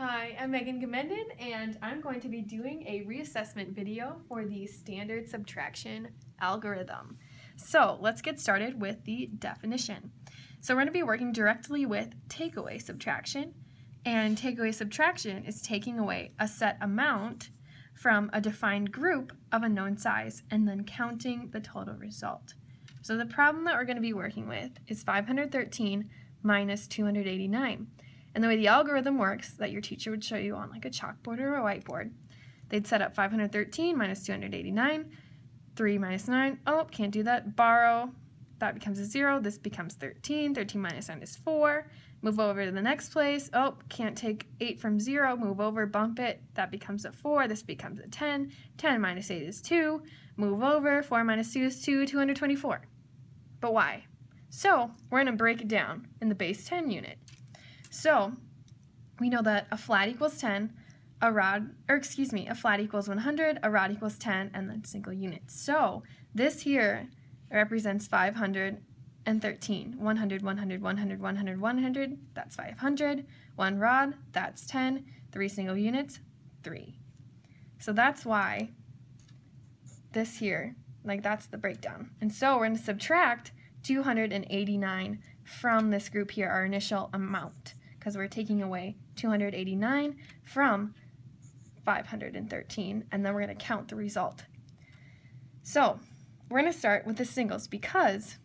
Hi, I'm Megan Gamenden, and I'm going to be doing a reassessment video for the standard subtraction algorithm. So let's get started with the definition. So we're going to be working directly with takeaway subtraction, and takeaway subtraction is taking away a set amount from a defined group of a known size and then counting the total result. So the problem that we're going to be working with is 513 minus 289. And the way the algorithm works that your teacher would show you on like a chalkboard or a whiteboard, they'd set up 513 minus 289, 3 minus 9, oh, can't do that, borrow, that becomes a 0, this becomes 13, 13 minus 9 is 4, move over to the next place, oh, can't take 8 from 0, move over, bump it, that becomes a 4, this becomes a 10, 10 minus 8 is 2, move over, 4 minus 2 is 2, 224. But why? So we're going to break it down in the base 10 unit. So we know that a flat equals 10, a flat equals 100, a rod equals 10, and then single units. So this here represents 513. 100, 100, 100, 100, 100, that's 500. 1 rod, that's 10. 3 single units, 3. So that's why this here, like that's the breakdown. And so we're going to subtract 289 from this group here, our initial amount, because we're taking away 289 from 513, and then we're going to count the result. So we're going to start with the singles because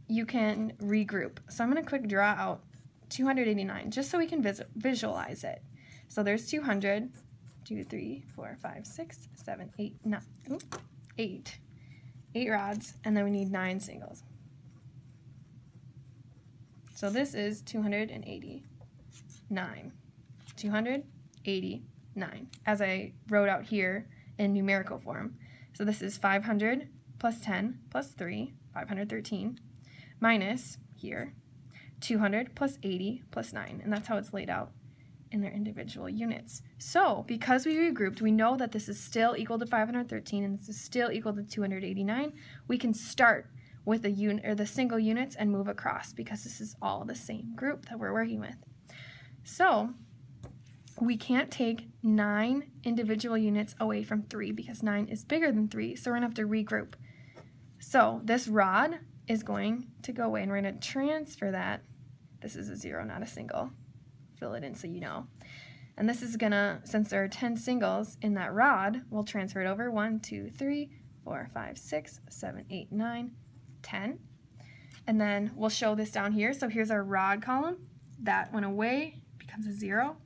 you can regroup. So I'm going to quick draw out 289 just so we can visualize it. So there's 200, 2, 3, 4, 5, 6, 7, 8, 9, 8 rods, and then we need 9 singles. So this is 289. 289, as I wrote out here in numerical form. So this is 500 plus 10 plus 3, 513, minus here 200 plus 80 plus 9, and that's how it's laid out in their individual units. So because we regrouped, we know that this is still equal to 513 and this is still equal to 289. We can start with the unit or the single units and move across because this is all the same group that we're working with. So we can't take 9 individual units away from 3 because 9 is bigger than 3, so we're going to have to regroup. So this rod is going to go away, and we're going to transfer that. This is a 0, not a single. Fill it in so you know. And this is going to, since there are 10 singles in that rod, we'll transfer it over. 1, 2, 3, 4, 5, 6, 7, 8, 9, 10. And then we'll show this down here. So here's our rod column. That went away, becomes a 0,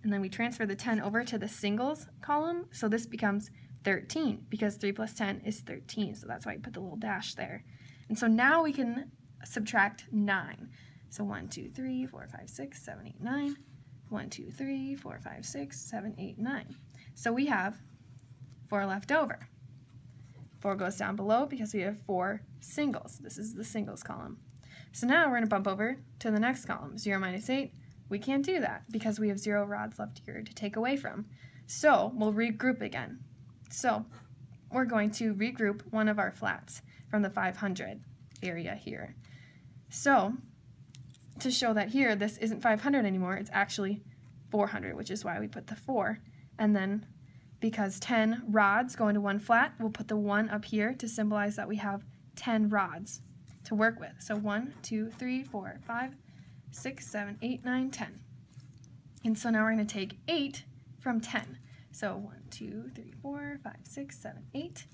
and then we transfer the 10 over to the singles column, so this becomes 13 because 3 plus 10 is 13, so that's why I put the little dash there. And so now we can subtract 9. So 1, 2, 3, 4, 5, 6, 7, 8, 9. 1, 2, 3, 4, 5, 6, 7, 8, 9. So we have 4 left over. 4 goes down below because we have 4 singles. This is the singles column. So now we're going to bump over to the next column, 0 minus 8. We can't do that because we have 0 rods left here to take away from. So we'll regroup again. So we're going to regroup one of our flats from the 500 area here. So to show that here, this isn't 500 anymore, it's actually 400, which is why we put the 4. And then because 10 rods go into one flat, we'll put the 1 up here to symbolize that we have 10 rods to work with. So 1, 2, 3, 4, 5, 6, 7, 8, 9, 10. And so now we're going to take 8 from 10. So 1, 2, 3, 4, 5, 6, 7, 8.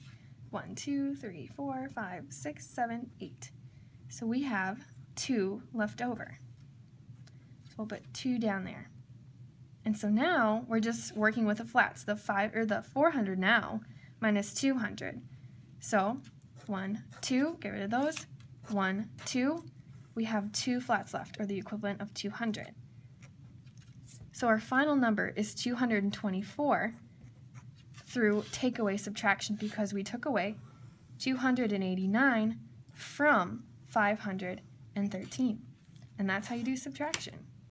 1, 2, 3, 4, 5, 6, 7, 8. So we have 2 left over. So we'll put 2 down there. And so now we're just working with the flats, the 400 now minus 200. So 1, 2, get rid of those. 1, 2, we have 2 flats left, or the equivalent of 200. So our final number is 224 through takeaway subtraction because we took away 289 from 513. And that's how you do subtraction.